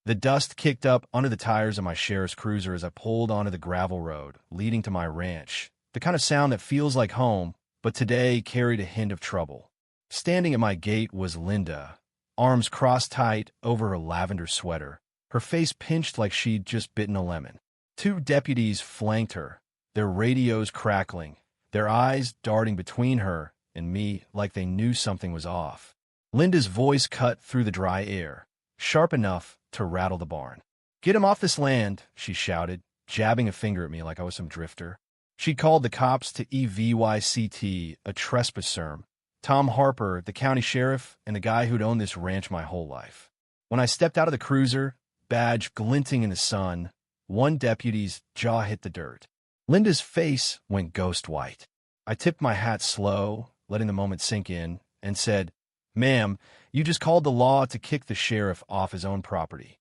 The dust kicked up under the tires of my sheriff's cruiser as I pulled onto the gravel road leading to my ranch, the kind of sound that feels like home, but today carried a hint of trouble. Standing at my gate was Linda, arms crossed tight over her lavender sweater, her face pinched like she'd just bitten a lemon. Two deputies flanked her, their radios crackling, their eyes darting between her and me like they knew something was off. Linda's voice cut through the dry air, sharp enough to rattle the barn. "Get him off this land," she shouted, jabbing a finger at me like I was some drifter. She called the cops to Evict, a trespasser, Tom Harper, the county sheriff, and the guy who'd owned this ranch my whole life. When I stepped out of the cruiser, badge glinting in the sun, one deputy's jaw hit the dirt. Linda's face went ghost white. I tipped my hat slow, letting the moment sink in, and said, "Ma'am, you just called the law to kick the sheriff off his own property."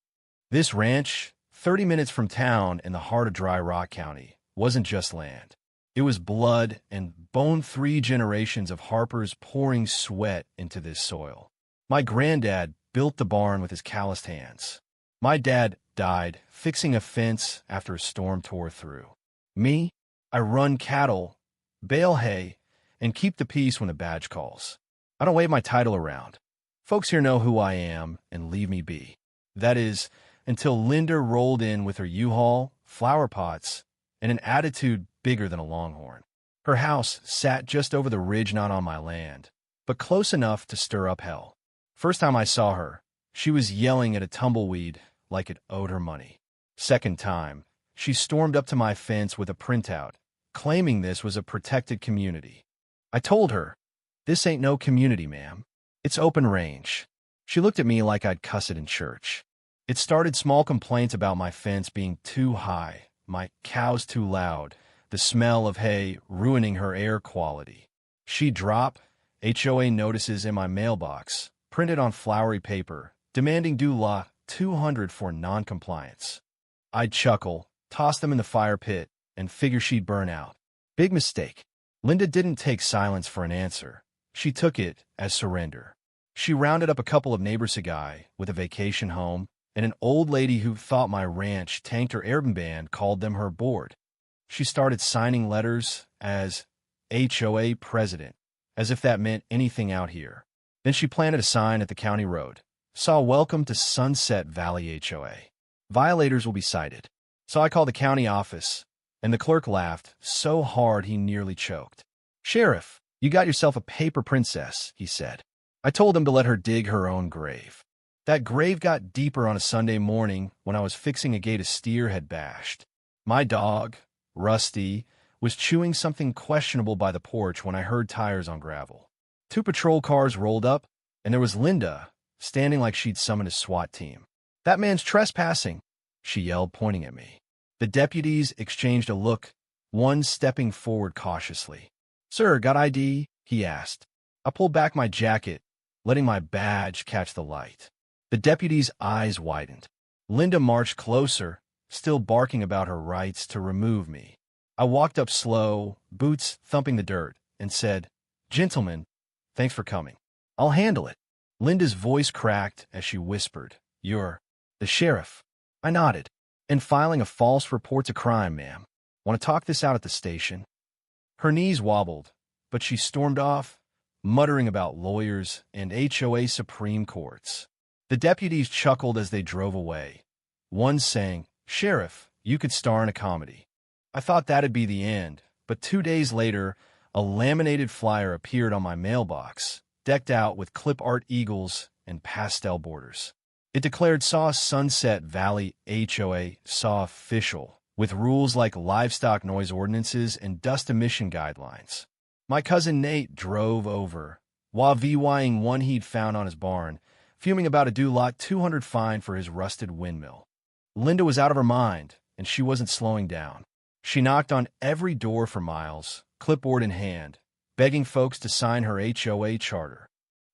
This ranch, 30 minutes from town in the heart of Dry Rock County, wasn't just land. It was blood and bone, 3 generations of Harper's pouring sweat into this soil. My granddad built the barn with his calloused hands. My dad died fixing a fence after a storm tore through. Me, I run cattle, bale hay, and keep the peace when the badge calls. I don't wave my title around. Folks here know who I am and leave me be. That is, until Linda rolled in with her U-Haul, flower pots, and an attitude bigger than a longhorn. Her house sat just over the ridge, not on my land, but close enough to stir up hell. First time I saw her, she was yelling at a tumbleweed like it owed her money. Second time, she stormed up to my fence with a printout, claiming this was a protected community. I told her, "This ain't no community, ma'am. It's open range." She looked at me like I'd cuss it in church. It started small complaints about my fence being too high, my cows too loud, the smell of hay ruining her air quality. She'd drop HOA notices in my mailbox, printed on flowery paper, demanding due lot $200 for non-compliance. I'd chuckle, toss them in the fire pit, and figure she'd burn out. Big mistake. Linda didn't take silence for an answer. She took it as surrender. She rounded up a couple of neighbors, a guy with a vacation home, and an old lady who thought my ranch tanked her air band called them her board. She started signing letters as HOA president, as if that meant anything out here. Then she planted a sign at the county road. Saw "Welcome to Sunset Valley HOA. Violators will be cited." So I called the county office, and the clerk laughed so hard he nearly choked. "Sheriff, you got yourself a paper princess," he said. I told him to let her dig her own grave. That grave got deeper on a Sunday morning when I was fixing a gate a steer had bashed. My dog, Rusty, was chewing something questionable by the porch when I heard tires on gravel. 2 patrol cars rolled up, and there was Linda, standing like she'd summoned a SWAT team. "That man's trespassing," she yelled, pointing at me. The deputies exchanged a look, one stepping forward cautiously. "Sir, got ID?" he asked. I pulled back my jacket, letting my badge catch the light. The deputy's eyes widened. Linda marched closer, still barking about her rights to remove me. I walked up slow, boots thumping the dirt, and said, "Gentlemen, thanks for coming. I'll handle it." Linda's voice cracked as she whispered, "You're the sheriff." I nodded. "And filing a false report to crime, ma'am. Want to talk this out at the station?" Her knees wobbled, but she stormed off, muttering about lawyers and HOA Supreme Courts. The deputies chuckled as they drove away, one saying, "Sheriff, you could star in a comedy." I thought that'd be the end, but 2 days later, a laminated flyer appeared on my mailbox, decked out with clip art eagles and pastel borders. It declared SAW Sunset Valley HOA SAW official, with rules like livestock noise ordinances and dust emission guidelines. My cousin Nate drove over, while VYing one he'd found on his barn, fuming about a due lot $200 fine for his rusted windmill. Linda was out of her mind, and she wasn't slowing down. She knocked on every door for miles, clipboard in hand, begging folks to sign her HOA charter.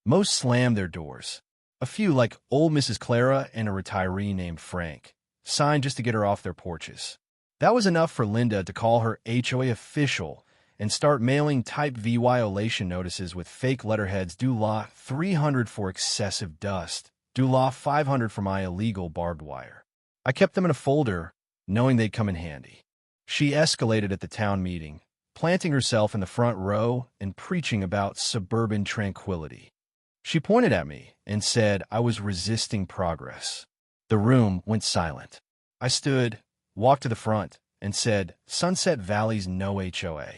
Most slammed their doors. A few, like old Mrs. Clara and a retiree named Frank, signed just to get her off their porches. That was enough for Linda to call her HOA official and start mailing type violation notices with fake letterheads due lot $300 for excessive dust, Dulaw 500 for my illegal barbed wire. I kept them in a folder, knowing they'd come in handy. She escalated at the town meeting, planting herself in the front row and preaching about suburban tranquility. She pointed at me and said I was resisting progress. The room went silent. I stood, walked to the front, and said, Sunset Valley's no HOA.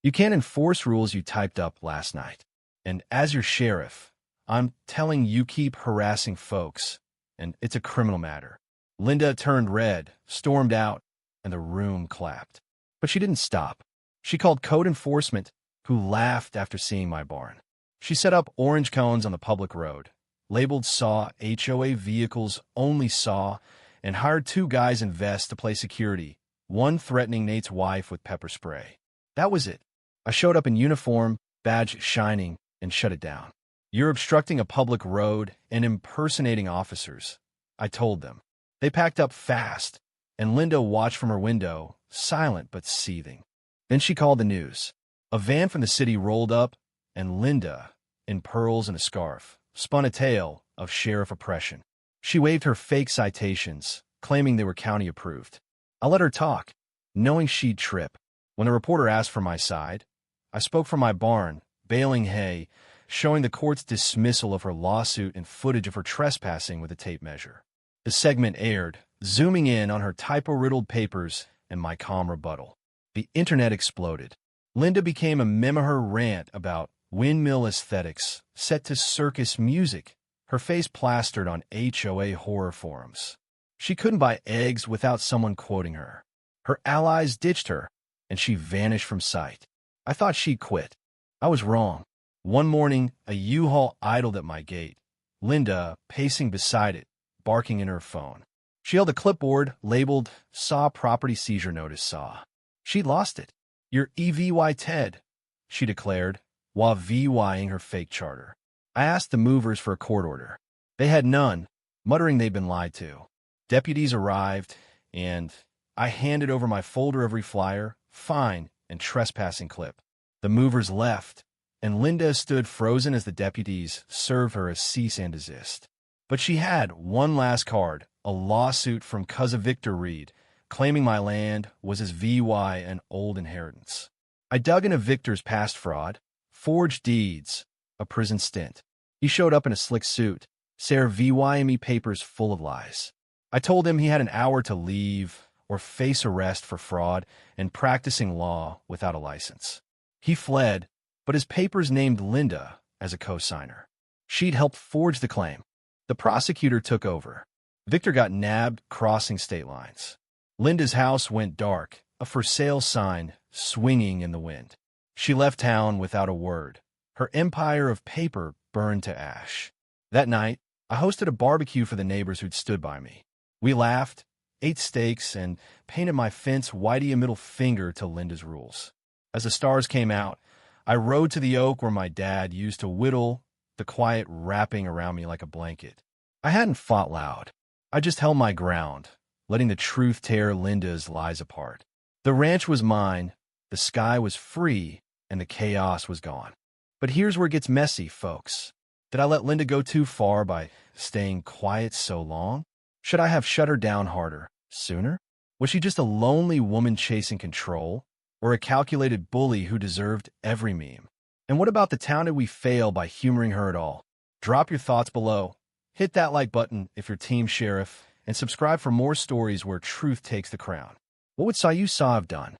You can't enforce rules you typed up last night. And as your sheriff, I'm telling you keep harassing folks, and it's a criminal matter. Linda turned red, stormed out, and the room clapped. But she didn't stop. She called code enforcement, who laughed after seeing my barn. She set up orange cones on the public road, labeled SAW HOA vehicles only SAW, and hired 2 guys in vests to play security, one threatening Nate's wife with pepper spray. That was it. I showed up in uniform, badge shining, and shut it down. You're obstructing a public road and impersonating officers, I told them. They packed up fast, and Linda watched from her window, silent but seething. Then she called the news. A van from the city rolled up, and Linda, in pearls and a scarf, spun a tale of sheriff oppression. She waved her fake citations, claiming they were county-approved. I let her talk, knowing she'd trip. When the reporter asked for my side, I spoke from my barn, baling hay, showing the court's dismissal of her lawsuit and footage of her trespassing with a tape measure. The segment aired, zooming in on her typo-riddled papers and my calm rebuttal. The internet exploded. Linda became a meme-her rant about windmill aesthetics set to circus music, her face plastered on HOA horror forums. She couldn't buy eggs without someone quoting her. Her allies ditched her, and she vanished from sight. I thought she'd quit. I was wrong. One morning, a U-Haul idled at my gate, Linda pacing beside it, barking in her phone. She held a clipboard labeled SAW Property Seizure Notice SAW. She'd lost it. You're EVY Ted, she declared, while VYing her fake charter. I asked the movers for a court order. They had none, muttering they'd been lied to. Deputies arrived, and I handed over my folder of reflyer, fine, and trespassing clip. The movers left, and Linda stood frozen as the deputies served her a cease and desist. But she had one last card, a lawsuit from cousin Victor Reed, claiming my land was his VY an old inheritance. I dug into Victor's past fraud, forged deeds, a prison stint. He showed up in a slick suit, VYing me papers full of lies. I told him he had an hour to leave or face arrest for fraud and practicing law without a license. He fled, but his papers named Linda as a co-signer. She'd helped forge the claim. The prosecutor took over. Victor got nabbed crossing state lines. Linda's house went dark, a for sale sign swinging in the wind. She left town without a word. Her empire of paper burned to ash. That night, I hosted a barbecue for the neighbors who'd stood by me. We laughed, ate steaks, and painted my fence whitey a middle finger to Linda's rules. As the stars came out, I rode to the oak where my dad used to whittle, the quiet wrapping around me like a blanket. I hadn't fought loud. I just held my ground, letting the truth tear Linda's lies apart. The ranch was mine, the sky was free, and the chaos was gone. But here's where it gets messy, folks. Did I let Linda go too far by staying quiet so long? Should I have shut her down harder, sooner? Was she just a lonely woman chasing control, or a calculated bully who deserved every meme? And what about the town did we fail by humoring her at all? Drop your thoughts below. Hit that like button if you're Team Sheriff, and subscribe for more stories where truth takes the crown. What would Saw have done?